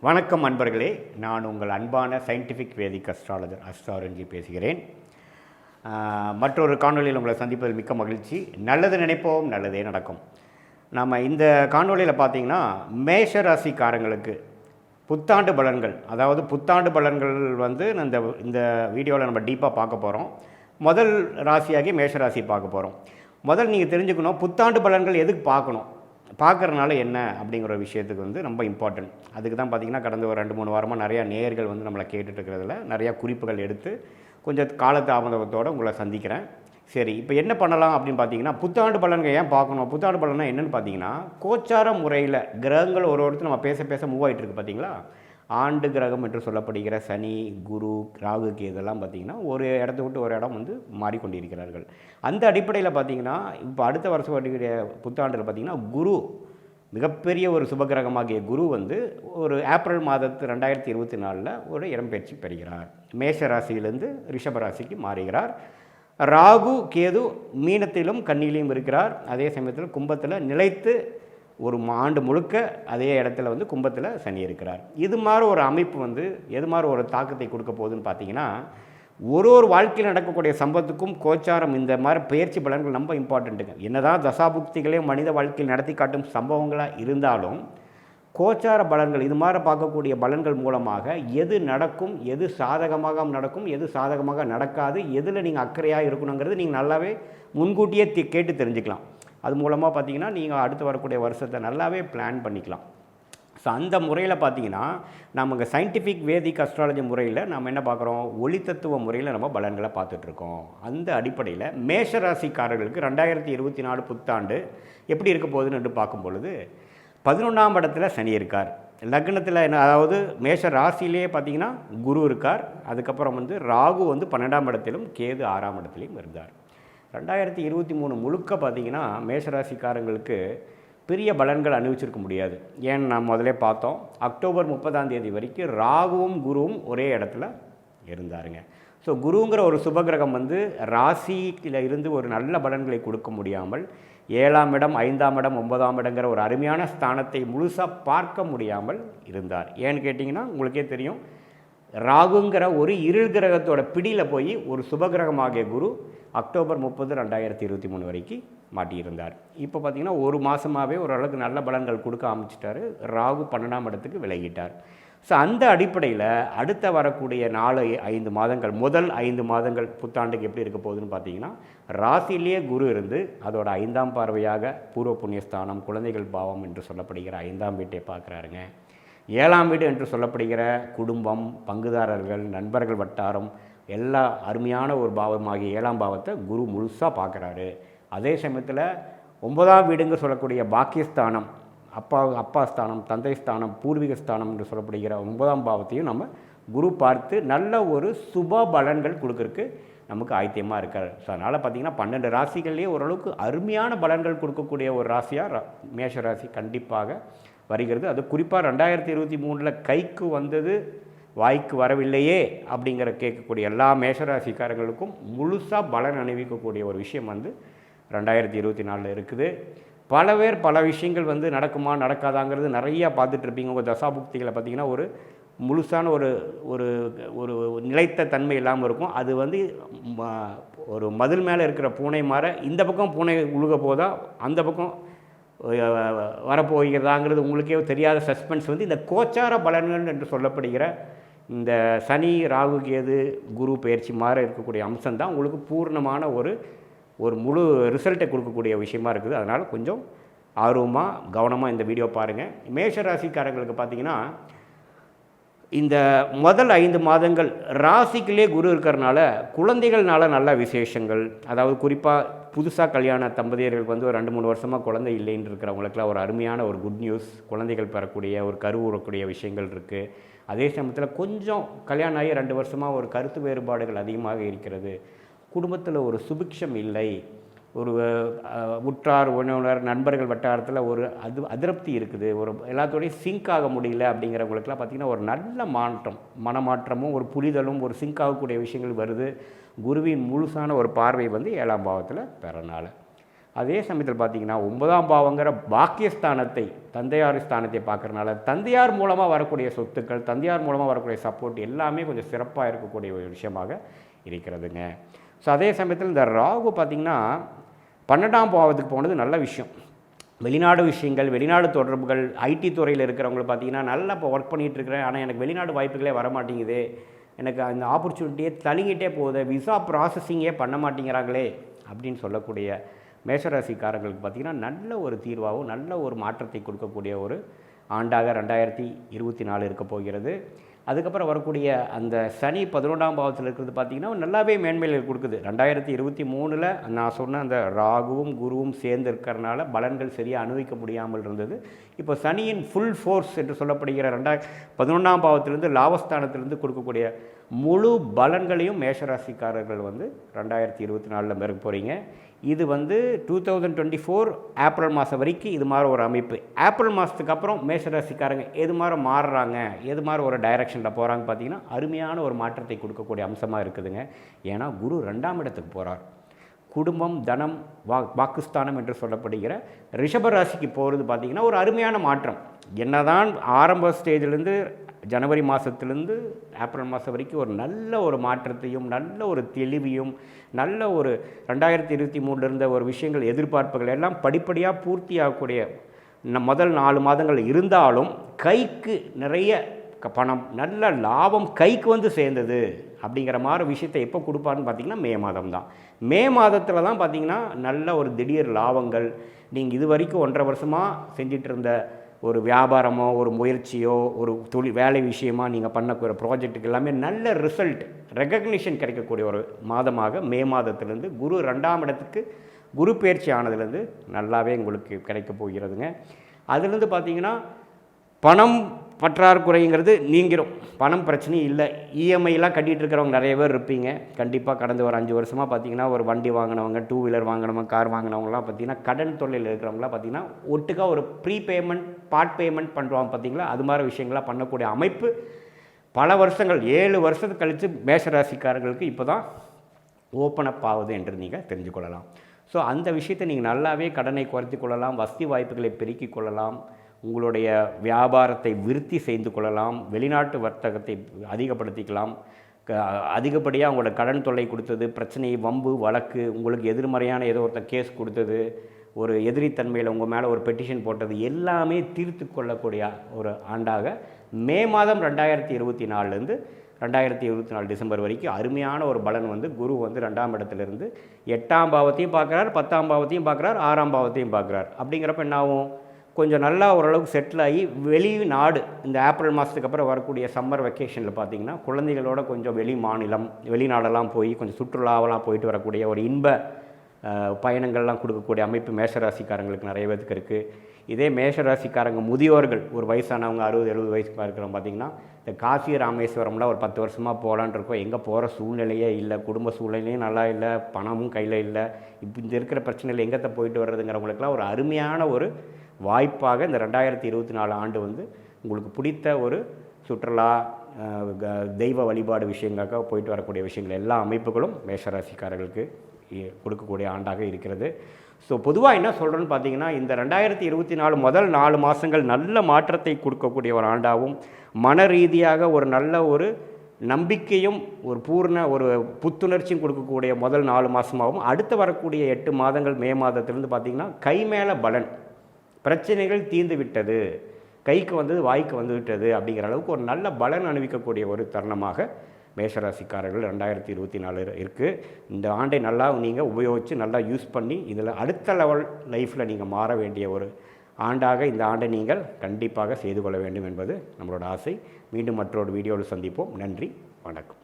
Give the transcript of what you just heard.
வணக்கம் அன்பர்களே, நான் உங்கள் அன்பான சயின்டிஃபிக் வேதிக் அஸ்ட்ராலஜர் அஸ்ட்ராலஜி பேசுகிறேன். மற்றொரு காணொலியில் உங்களை சந்திப்பதில் மிக்க மகிழ்ச்சி. நல்லது நினைப்போம், நல்லதே நடக்கும். நம்ம இந்த காணொலியில் பார்த்திங்கன்னா மேஷ ராசிக்காரங்களுக்கு புத்தாண்டு பலன்கள், அதாவது புத்தாண்டு பலன்கள் வந்து இந்த வீடியோவில் நம்ம டீப்பாக பார்க்க போகிறோம். முதல் ராசியாகி மேஷ ராசி பார்க்க போகிறோம். முதல் நீங்கள் தெரிஞ்சுக்கணும், புத்தாண்டு பலன்கள் எதுக்கு பார்க்கணும், பார்க்குறதுனால என்ன அப்படிங்கிற விஷயத்துக்கு வந்து ரொம்ப இம்பார்ட்டன்ட். அதுக்கு தான் பார்த்திங்கன்னா கடந்த ஒரு 2-3 வாரமாக நிறையா நேயர்கள் வந்து நம்மளை கேட்டுட்ருக்கிறதுல நிறையா குறிப்புகள் எடுத்து கொஞ்சம் காலதாமதத்தோடு உங்களை சந்திக்கிறேன். சரி, இப்போ என்ன பண்ணலாம் அப்படின்னு பார்த்தீங்கன்னா, புத்தாண்டு பலன்கள் ஏன் பார்க்கணும்? புத்தாண்டு பலன்னா என்னென்னு பார்த்தீங்கன்னா, கோச்சார முறையில் கிரகங்கள் ஒரு ஒருத்தர் நம்ம பேச மூவ் ஆகிட்டு இருக்குது பார்த்தீங்களா. ஆண்டு கிரகம் என்று சொல்லப்படுகிற சனி, குரு, ராகுக்கு இதெல்லாம் பார்த்திங்கன்னா ஒரு இடத்த விட்டு ஒரு இடம் வந்து மாறிக்கொண்டிருக்கிறார்கள். அந்த அடிப்படையில் பார்த்திங்கன்னா இப்போ அடுத்த வருஷம் வருகிற புத்தாண்டில் பார்த்திங்கன்னா குரு மிகப்பெரிய ஒரு சுபகிரகமாகிய குரு வந்து ஒரு ஏப்ரல் மாதத்து 2024 ஒரு இடம்பெயர்ச்சி பெறுகிறார். மேஷ ராசியிலிருந்து ரிஷப ராசிக்கு மாறுகிறார். ராகு கேது மீனத்திலும் கன்னியிலும் இருக்கிறார். அதே சமயத்தில் கும்பத்தில் நிலைத்து ஒரு ஆண்டு முழுக்க அதே இடத்துல வந்து கும்பத்தில் சனி இருக்கிறார். இது மாதிரி ஒரு அமைப்பு வந்து எது மாதிரி ஒரு தாக்கத்தை கொடுக்க போகுதுன்னு பார்த்தீங்கன்னா, ஒரு வாழ்க்கையில் நடக்கக்கூடிய சம்பத்துக்கும் கோச்சாரம் இந்த மாதிரி பயிற்சி பலன்கள் ரொம்ப இம்பார்ட்டண்ட்டுங்க. என்னதான் தசாபுக்திகளே மனித வாழ்க்கையில் நடத்தி காட்டும் சம்பவங்களாக இருந்தாலும் கோச்சார பலன்கள் இது மாதிரி பார்க்கக்கூடிய பலன்கள் மூலமாக எது நடக்கும், எது சாதகமாக நடக்கும், எது சாதகமாக நடக்காது, எதில் நீங்கள் அக்கறையாக இருக்கணுங்கிறது நீங்கள் நல்லாவே முன்கூட்டியே கேட்டு தெரிஞ்சுக்கலாம். அது மூலமாக பார்த்திங்கன்னா நீங்கள் அடுத்து வரக்கூடிய வருஷத்தை நல்லாவே பிளான் பண்ணிக்கலாம். ஸோ அந்த முறையில் பார்த்திங்கன்னா நமக்கு சயின்டிஃபிக் வேதிக் அஸ்ட்ராலஜி முறையில் நம்ம என்ன பார்க்குறோம், ஒளித்தத்துவ முறையில் நம்ம பலன்களை பார்த்துட்ருக்கோம். அந்த அடிப்படையில் மேஷராசிக்காரர்களுக்கு 2024 புத்தாண்டு எப்படி இருக்க போகுதுன்னு பார்க்கும் பொழுது 11ஆம் இடத்துல சனி இருக்கார். லக்னத்தில் என்ன, அதாவது மேஷ ராசியிலே பார்த்திங்கன்னா குரு இருக்கார். அதுக்கப்புறம் வந்து ராகு வந்து 12ஆம் இடத்திலும் கேது 6ஆம் இடத்துலையும் இருந்தார். 2023 முழுக்க பார்த்திங்கன்னா மேஷராசிக்காரங்களுக்கு பெரிய பலன்கள் அனுபவிச்சிருக்க முடியாது. ஏன்னு நான் முதலே பார்த்தோம், அக்டோபர் 30 வரைக்கும் ராகுவும் குருவும் ஒரே இடத்துல இருந்தாருங்க. ஸோ குருங்கிற ஒரு சுபகிரகம் வந்து ராசியில் இருந்து ஒரு நல்ல பலன்களை கொடுக்க முடியாமல் 7ஆம் இடம், 5ஆம் இடம், 9ஆம் இடங்கிற ஒரு அருமையான ஸ்தானத்தை முழுசாக பார்க்க முடியாமல் இருந்தார். ஏன்னு கேட்டிங்கன்னா உங்களுக்கே தெரியும், ராகுங்கிற ஒரு இருள் கிரகத்தோட பிடியில் போய் ஒரு சுபகிரகமாகிய குரு அக்டோபர் 30, 2023 வரைக்கும் மாட்டியிருந்தார். இப்போ பார்த்திங்கன்னா ஒரு மாதமாகவே ஓரளவுக்கு நல்ல பலன்கள் கொடுக்க ஆரம்பிச்சிட்டார். ராகு 12ஆம் இடத்துக்கு விலகிட்டார். ஸோ அந்த அடிப்படையில் அடுத்த வரக்கூடிய 4-5 மாதங்கள், முதல் 5 மாதங்கள் புத்தாண்டுக்கு எப்படி இருக்க போகுதுன்னு பார்த்தீங்கன்னா, ராசியிலேயே குரு இருந்து அதோட 5ஆம் பார்வையாக பூர்வ புண்ணியஸ்தானம், குழந்தைகள் பாவம் என்று சொல்லப்படுகிற 5ஆம் வீட்டை பார்க்குறாருங்க. 7ஆம் வீடு என்று சொல்லப்படுகிற குடும்பம், பங்குதாரர்கள், நண்பர்கள் வட்டாரம் எல்லா அருமையான ஒரு பாவமாகிய 7ஆம் பாவத்தை குரு முழுசாக பார்க்குறாரு. அதே சமயத்தில் 9ஆம் வீடுங்க சொல்லக்கூடிய பாக்கியஸ்தானம், அப்பா ஸ்தானம், தந்தை ஸ்தானம், பூர்வீக ஸ்தானம் என்று சொல்லப்படுகிற 9ஆம் பாவத்தையும் நம்ம குரு பார்த்து நல்ல ஒரு சுப பலன்கள் கொடுக்கறதுக்கு நமக்கு ஆயத்தியமாக இருக்கார். ஸோ அதனால் பார்த்திங்கன்னா 12 ராசிகள்லேயே ஓரளவுக்கு அருமையான பலன்கள் கொடுக்கக்கூடிய ஒரு ராசியாக மேஷ ராசி கண்டிப்பாக வருகிறது. அது குறிப்பாக 2023 கைக்கு வந்தது வாய்க்கு வரவில்லையே அப்படிங்கிற கேட்கக்கூடிய எல்லா மேஷராசிக்காரர்களுக்கும் முழுசாக பலன் அணிவிக்கக்கூடிய ஒரு விஷயம் வந்து 2024 இருக்குது. பல பேர் பல விஷயங்கள் வந்து நடக்குமா நடக்காதாங்கிறது நிறையா பார்த்துட்ருப்பீங்க. உங்கள் தசாபுக்திகளை பார்த்திங்கன்னா ஒரு முழுசான ஒரு ஒரு ஒரு நிலைத்த தன்மை இல்லாமல் இருக்கும். அது வந்து ஒரு மதில் மேலே இருக்கிற பூனை மாற இந்த பக்கம் பூனை உழுக போதா அந்த பக்கம் வரப்போகிறதாங்கிறது உங்களுக்கே தெரியாத சஸ்பென்ஸ் வந்து இந்த கோச்சார பலன்கள் என்று சொல்லப்படுகிற இந்த சனி, ராகு, கேது, குரு பயிற்சி மாதிரி இருக்கக்கூடிய அம்சம்தான் உங்களுக்கு பூர்ணமான ஒரு முழு ரிசல்ட்டை கொடுக்கக்கூடிய விஷயமா இருக்குது. அதனால் கொஞ்சம் ஆர்வமாக கவனமாக இந்த வீடியோ பாருங்கள். மேஷ ராசிக்காரங்களுக்கு பார்த்திங்கன்னா இந்த முதல் 5 மாதங்கள் ராசிக்குள்ளே குரு இருக்கிறனால குழந்தைகள்னால நல்ல விசேஷங்கள், அதாவது குறிப்பாக புதுசாக கல்யாண தம்பதியர்களுக்கு வந்து ஒரு 2-3 வருஷமாக குழந்தை இல்லைன்னு இருக்கிறவங்களுக்குலாம் ஒரு அருமையான ஒரு குட் நியூஸ், குழந்தைகள் பெறக்கூடிய ஒரு கருவுறக்கூடிய விஷயங்கள் இருக்குது. அதே சமயத்தில் கொஞ்சம் கல்யாணம் ஆகி 2 வருஷமாக ஒரு கருத்து வேறுபாடுகள் அதிகமாக இருக்கிறது, குடும்பத்தில் ஒரு சுபிக்ஷம் இல்லை, ஒரு உற்றார் உறவினர் நண்பர்கள் வட்டாரத்தில் ஒரு அதிருப்தி இருக்குது, ஒரு எல்லாத்தோடையும் சிங்க் ஆக முடியல அப்படிங்கிறவங்களுக்குலாம் பார்த்திங்கன்னா ஒரு நல்ல மாற்றம், மனமாற்றமும் ஒரு புரிதலும் ஒரு சிங்க் ஆகக்கூடிய விஷயங்கள் வருது. குருவின் முழுசான ஒரு பார்வை வந்து 7ஆம் பாவத்தில் பெறனால அதே சமயத்தில் பார்த்திங்கன்னா 9ஆம் பாவங்கிற பாக்கியஸ்தானத்தை, தந்தையார் ஸ்தானத்தை பார்க்குறனால தந்தையார் மூலமாக வரக்கூடிய சொத்துக்கள், தந்தையார் மூலமாக வரக்கூடிய சப்போர்ட் எல்லாமே கொஞ்சம் சிறப்பாக இருக்கக்கூடிய ஒரு விஷயமாக இருக்கிறதுங்க. ஸோ அதே சமயத்தில் இந்த ராகு பார்த்திங்கன்னா 12ஆம் பாவத்துக்கு போனது நல்ல விஷயம். வெளிநாடு விஷயங்கள், வெளிநாடு தொடர்புகள், ஐடி துறையில் இருக்கிறவங்க பார்த்திங்கன்னா நல்லா இப்போ ஒர்க் பண்ணிகிட்டு இருக்கிறேன், ஆனால் எனக்கு வெளிநாடு வாய்ப்புகளே வர மாட்டேங்குது, எனக்கு அந்த ஆப்பர்ச்சுனிட்டியே தள்ளிக்கிட்டே போகுது, விசா ப்ராசஸிங்கே பண்ண மாட்டேங்கிறாங்களே அப்படின்னு சொல்லக்கூடிய மேஷராசிக்காரங்களுக்கு பார்த்திங்கன்னா நல்ல ஒரு தீர்வாகவும் நல்ல ஒரு மாற்றத்தை கொடுக்கக்கூடிய ஒரு ஆண்டாக 2024 இருக்க போகிறது. அதுக்கப்புறம் வரக்கூடிய அந்த சனி 11ஆம் பாவத்தில் இருக்கிறது பார்த்திங்கன்னா நல்லாவே மேன்மையில் கொடுக்குது. 2023 நான் சொன்ன அந்த ராகுவும் குருவும் சேர்ந்து இருக்கிறனால பலன்கள் சரியாக அனுபவிக்க முடியாமல் இருந்தது. இப்போ சனியின் ஃபுல் ஃபோர்ஸ் என்று சொல்லப்படுகிற 11ஆம் பாவத்திலிருந்து லாபஸ்தானத்திலிருந்து கொடுக்கக்கூடிய முழு பலன்களையும் மேஷராசிக்காரர்கள் 2024 பெற போகிறீங்க. இது 2024 ஏப்ரல் மாதம் வரைக்கும் இது மாதிரி ஒரு அமைப்பு. ஏப்ரல் மாதத்துக்கு அப்புறம் மேஷராசிக்காரங்க எது மாதிரி மாறுறாங்க, எது மாதிரி ஒரு டைரெக்ஷனில் போகிறாங்க பார்த்திங்கன்னா அருமையான ஒரு மாற்றத்தை கொடுக்கக்கூடிய அம்சமாக இருக்குதுங்க. ஏன்னா குரு 2ஆம் இடத்துக்கு போகிறார். குடும்பம், தனம், வாக்குஸ்தானம் என்று சொல்லப்படுகிற ரிஷபராசிக்கு போகிறது பார்த்திங்கன்னா ஒரு அருமையான மாற்றம். என்னதான் ஆரம்ப ஸ்டேஜிலேருந்து ஜனவரி மாதத்துலேருந்து ஏப்ரல் மாதம் வரைக்கும் ஒரு நல்ல ஒரு மாற்றத்தையும் நல்ல ஒரு தெளிவையும் நல்ல ஒரு 2023 இருந்த ஒரு விஷயங்கள் எதிர்பார்ப்புகள் எல்லாம் படிப்படியாக பூர்த்தி ஆகக்கூடிய முதல் 4 மாதங்கள் இருந்தாலும் கைக்கு நிறைய பணம், நல்ல லாபம் கைக்கு சேர்ந்தது அப்படிங்கிற மாதிரி விஷயத்தை எப்போ கொடுப்பாருன்னு பார்த்திங்கன்னா மே மாதம் தான். மே மாதத்தில் தான் பார்த்திங்கன்னா நல்ல ஒரு திடீர் லாபங்கள், நீங்கள் இது வரைக்கும் 1.5 வருஷமாக செஞ்சிட்டு இருந்த ஒரு வியாபாரமோ ஒரு முயற்சியோ ஒரு வேலை விஷயமா நீங்கள் பண்ணக்கூடிய ப்ராஜெக்ட்டுக்கு எல்லாமே நல்ல ரிசல்ட், ரெகக்னிஷன் கிடைக்கக்கூடிய ஒரு மாதமாக மே மாதத்துலேருந்து குரு 2ஆம் இடத்துக்கு குரு பயிற்சி ஆனதுலேருந்து நல்லாவே உங்களுக்கு கிடைக்க போகிறதுங்க. அதுலேருந்து பார்த்திங்கன்னா பணம் பற்றாக்குறைங்கிறது நீங்கிரும், பணம் பிரச்சனையும் இல்லை. இஎம்ஐலாம் கட்டிகிட்டு இருக்கிறவங்க நிறைய பேர் இருப்பீங்க. கண்டிப்பாக கடந்த ஒரு 5 வருஷமாக பார்த்திங்கன்னா ஒரு வண்டி வாங்கினவங்க, 2 வீலர் வாங்கினவங்க, கார் வாங்கினவங்களாம் பார்த்திங்கன்னா கடன் தொல்லையில் இருக்கிறவங்களாம் பார்த்திங்கன்னா ஒட்டுக்கா ஒரு ப்ரீ பேமெண்ட், பார்ட் பேமெண்ட் பண்ணுவாங்க பார்த்திங்களா, அது மாதிரி விஷயங்கள்லாம் பண்ணக்கூடிய அமைப்பு பல வருஷங்கள் 7 வருஷத்துக்கு கழித்து மேஷராசிக்காரர்களுக்கு இப்போ தான் ஓப்பன் அப் ஆகுது என்று நீங்கள் தெரிஞ்சுக்கொள்ளலாம். ஸோ அந்த விஷயத்தை நீங்கள் நல்லாவே கடனை குறைத்து கொள்ளலாம், வசதி வாய்ப்புகளை பெருக்கிக் கொள்ளலாம், உங்களுடைய வியாபாரத்தை விருத்தி செய்து கொள்ளலாம், வெளிநாட்டு வர்த்தகத்தை அதிகப்படுத்திக்கலாம். அதிகப்படியாக உங்களோட கடன் தொல்லை கொடுத்தது, பிரச்சனை, வம்பு, வழக்கு, உங்களுக்கு எதிர்மறையான ஏதோ ஒருத்தர் கேஸ் கொடுத்தது, ஒரு எதிரித்தன்மையில் உங்கள் மேலே ஒரு பெட்டிஷன் போட்டது எல்லாமே தீர்த்து கொள்ளக்கூடிய ஒரு ஆண்டாக மே மாதம் 2024 2024 டிசம்பர் வரைக்கும் அருமையான ஒரு பலன் குரு 2ஆம் இடத்துலேருந்து 8ஆம் பாவத்தையும் பார்க்குறார், 10ஆம் பாவத்தையும் பார்க்குறார், 6ஆம் பாவத்தையும் பார்க்குறார். அப்படிங்கிறப்ப என்ன ஆகும், கொஞ்சம் நல்லா ஓரளவுக்கு செட்டில் ஆகி வெளிநாடு இந்த ஏப்ரல் மாதத்துக்கு அப்புறம் வரக்கூடிய சம்மர் வெக்கேஷனில் பார்த்திங்கன்னா குழந்தைகளோட கொஞ்சம் வெளிநாடெல்லாம் போய் கொஞ்சம் சுற்றுலாவெல்லாம் போயிட்டு வரக்கூடிய ஒரு இன்ப பயணங்கள்லாம் கொடுக்கக்கூடிய அமைப்பு மேஷராசிக்காரங்களுக்கு நிறைய பேருக்கு இருக்குது. இதே மேஷராசிக்காரங்க முதியோர்கள், ஒரு வயசானவங்க 60-70 வயசுக்கு இருக்கிறவங்க பார்த்திங்கன்னா இந்த காசி ராமேஸ்வரம்லாம் ஒரு 10 வருஷமாக போகலான் இருக்கோம், எங்கே போகிற சூழ்நிலையே இல்லை, குடும்ப சூழ்நிலையும் நல்லா இல்லை, பணமும் கையில் இல்லை, இப்போ இந்த இருக்கிற பிரச்சனையில் எங்கத்தை போயிட்டு வர்றதுங்கிறவங்களுக்குலாம் ஒரு அருமையான ஒரு வாய்ப்பாக இந்த 2024 ஆண்டு உங்களுக்கு பிடித்த ஒரு சுற்றுலா, தெய்வ வழிபாடு விஷயங்களுக்காக போயிட்டு வரக்கூடிய விஷயங்கள் எல்லா அமைப்புகளும் மேஷராசிக்காரர்களுக்கு கொடுக்கக்கூடிய ஆண்டாக இருக்கிறது. ஸோ பொதுவாக என்ன சொல்கிறேன்னு பார்த்தீங்கன்னா இந்த 2024 முதல் 4 மாதங்கள் நல்ல மாற்றத்தை கொடுக்கக்கூடிய ஒரு ஆண்டாகவும் மன ரீதியாக ஒரு நல்ல ஒரு நம்பிக்கையும் ஒரு பூர்ண ஒரு புத்துணர்ச்சியும் கொடுக்கக்கூடிய முதல் 4 மாதமாகவும் அடுத்து வரக்கூடிய 8 மாதங்கள் மே மாதத்திலேருந்து பார்த்திங்கன்னா கை மேலே பலன், பிரச்சனைகள் தீர்ந்து விட்டது, கைக்கு வந்தது வாய்க்கு வந்து விட்டது அப்படிங்கிற அளவுக்கு ஒரு நல்ல பலன் அனுபவிக்கக்கூடிய ஒரு தருணமாக மேஷராசிக்காரர்கள் 2024 இருக்குது. இந்த ஆண்டை நல்லா நீங்கள் உபயோகித்து நல்லா யூஸ் பண்ணி இதில் அடுத்த லெவல் லைஃப்பில் நீங்கள் மாற வேண்டிய ஒரு ஆண்டாக இந்த ஆண்டை நீங்கள் கண்டிப்பாக செய்து கொள்ள வேண்டும் என்பது நம்மளோட ஆசை. மீண்டும் மற்றொரு வீடியோவில் சந்திப்போம். நன்றி, வணக்கம்.